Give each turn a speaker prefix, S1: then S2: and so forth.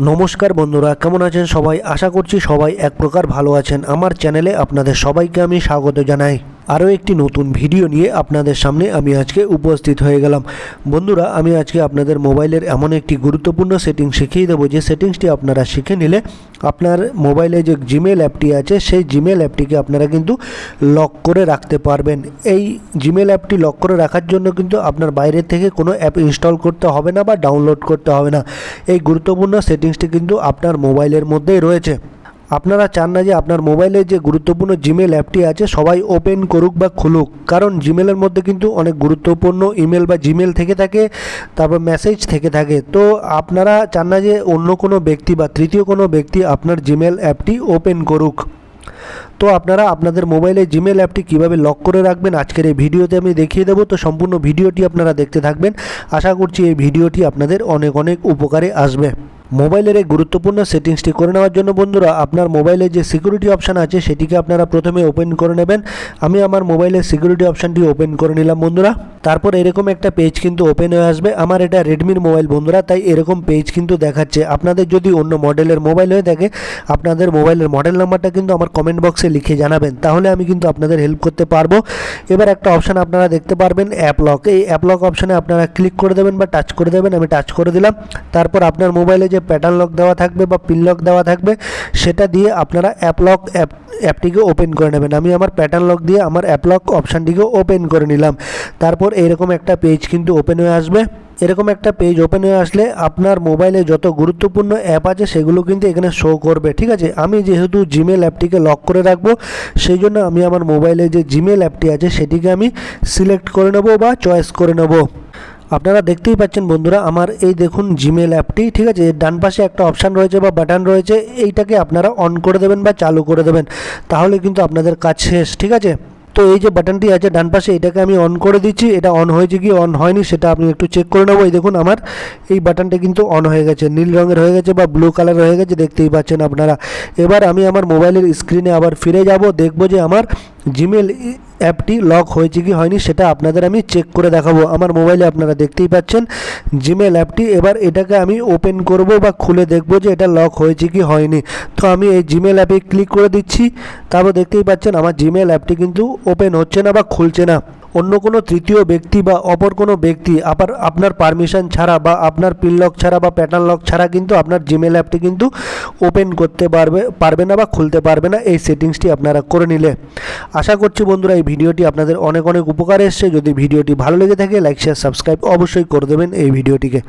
S1: নমস্কার বন্ধুরা, কেমন আছেন সবাই? আশা করছি সবাই এক প্রকার ভালো আছেন। আমার চ্যানেলে আপনাদের সবাইকে আমি স্বাগত জানাই। আরও একটি নতুন ভিডিও নিয়ে আপনাদের সামনে আমি আজকে উপস্থিত হয়ে গেলাম। বন্ধুরা, আমি আজকে আপনাদের মোবাইলের এমন একটি গুরুত্বপূর্ণ সেটিংস শিখিয়ে দেবো, যে সেটিংসটি আপনারা শিখে নিলে আপনার মোবাইলে যে জিমেল অ্যাপটি আছে সেই জিমেল অ্যাপটিকে আপনারা কিন্তু লক করে রাখতে পারবেন। এই জিমেল অ্যাপটি লক করে রাখার জন্য কিন্তু আপনার বাইরে থেকে কোনো অ্যাপ ইনস্টল করতে হবে না বা ডাউনলোড করতে হবে না। এই গুরুত্বপূর্ণ সেটিংসটি কিন্তু আপনার মোবাইলের মধ্যেই রয়েছে। আপনারা চান না যে আপনার মোবাইলে যে গুরুত্বপূর্ণ জিমেল অ্যাপটি আছে সবাই ওপেন করুক বা খুলুক, কারণ জিমেলের মধ্যে কিন্তু অনেক গুরুত্বপূর্ণ ইমেল বা জিমেল থেকে থাকে, তারপর মেসেজ থেকে থাকে। তো আপনারা চান না যে অন্য কোনো ব্যক্তি বা তৃতীয় কোনো ব্যক্তি আপনার জিমেল অ্যাপটি ওপেন করুক। তো আপনারা আপনাদের মোবাইলে জিমেল অ্যাপটি কীভাবে লক করে রাখবেন আজকের এই ভিডিওতে আমি দেখিয়ে দেবো। তো সম্পূর্ণ ভিডিওটি আপনারা দেখতে থাকবেন। আশা করছি এই ভিডিওটি আপনাদের অনেক অনেক উপকারে আসবে। মোবাইলের এই গুরুত্বপূর্ণ সেটিংসটি করে নেওয়ার জন্য বন্ধুরা, আপনার মোবাইলে যে সিকিউরিটি অপশান আছে সেটিকে আপনারা প্রথমে ওপেন করে নেবেন। আমি আমার মোবাইলের সিকিউরিটি অপশানটি ওপেন করে নিলাম বন্ধুরা। তারপর এরকম একটা পেজ কিন্তু ওপেন হয়ে আসবে। আমার এটা রেডমির মোবাইল বন্ধুরা, তাই এরকম পেজ কিন্তু দেখাচ্ছে। আপনাদের যদি অন্য মডেলের মোবাইল হয়ে থাকে, আপনাদের মোবাইলের মডেল নাম্বারটা কিন্তু আমার কমেন্ট বক্সে লিখে জানাবেন, তাহলে আমি কিন্তু আপনাদের হেল্প করতে পারবো। এবার একটা অপশান আপনারা দেখতে পারবেন, অ্যাপ লক। এই অ্যাপ লক অপশানে আপনারা ক্লিক করে দেবেন বা টাচ করে দেবেন। আমি টাচ করে দিলাম। তারপর আপনার মোবাইলে যে প্যাটার্ন লক দেওয়া থাকবে বা পিন লক দেওয়া থাকবে সেটা দিয়ে আপনারা অ্যাপটিকে ওপেন করে নেবেন। আমি আমার প্যাটার্ন লক দিয়ে আমার অ্যাপ লক অপশানটিকে ওপেন করে নিলাম। তারপর এইরকম একটা পেজ কিন্তু ওপেন হয়ে আসবে। এরকম একটা পেজ ওপেন হয়ে আসলে আপনার মোবাইলে যত গুরুত্বপূর্ণ অ্যাপ আছে সেগুলো কিন্তু এখানে শো করবে, ঠিক আছে। আমি যেহেতু জিমেল অ্যাপটিকে লক করে রাখবো, সেই জন্য আমি আমার মোবাইলে যে জিমেল অ্যাপটি আছে সেটিকে আমি সিলেক্ট করে নেব বা চয়েস করে নেব। আপনারা দেখতেই পাচ্ছেন বন্ধুরা, আমার এই দেখুন জিমেল অ্যাপটি, ঠিক আছে। ডান পাশে একটা অপশান রয়েছে বা বাটন রয়েছে, এইটাকে আপনারা অন করে দেবেন বা চালু করে দেবেন, তাহলে কিন্তু আপনাদের কাজ শেষ, ঠিক আছে। তো এই যে বাটনটি আছে ডান পাশে, এটাকে আমি অন করে দিচ্ছি। এটা অন হয়েছে কি অন হয়নি সেটা আপনি একটু চেক করে নেবো। এই দেখুন আমার এই বাটনটা কিন্তু অন হয়ে গেছে, নীল রঙের হয়ে গেছে বা ব্লু কালার হয়ে গেছে, দেখতেই পাচ্ছেন আপনারা। এবার আমি আমার মোবাইলের স্ক্রিনে আবার ফিরে যাব, দেখবো যে আমার জিমেল অ্যাপটি লক হয়েছে কি হয়নি সেটা আপনাদের আমি চেক করে দেখাবো। আমার মোবাইলে আপনারা দেখতেই পাচ্ছেন জিমেল অ্যাপটি। এবার এটাকে আমি ওপেন করব বা খুলে দেখব যে এটা লক হয়েছে কি হয়নি। তো আমি এই জিমেল অ্যাপে ক্লিক করে দিচ্ছি। তারপর দেখতেই পাচ্ছেন আমার জিমেল অ্যাপটি কিন্তু ওপেন হচ্ছে না বা খুলছে না। অন্য কোনো তৃতীয় ব্যক্তি বা অপর কোনো ব্যক্তি আবার আপনার পারমিশন ছাড়া বা আপনার পিন লক ছাড়া বা প্যাটার্ন লক ছাড়া কিন্তু আপনার জিমেল অ্যাপটি কিন্তু ওপেন করতে পারবে না বা খুলতে পারবে না, এই সেটিংসটি আপনারা করে নিলে। আশা করছি বন্ধুরা এই ভিডিওটি আপনাদের অনেক অনেক উপকারে এসছে। যদি ভিডিওটি ভালো লেগে থাকে লাইক শেয়ার সাবস্ক্রাইব অবশ্যই করে দেবেন এই ভিডিওটিকে।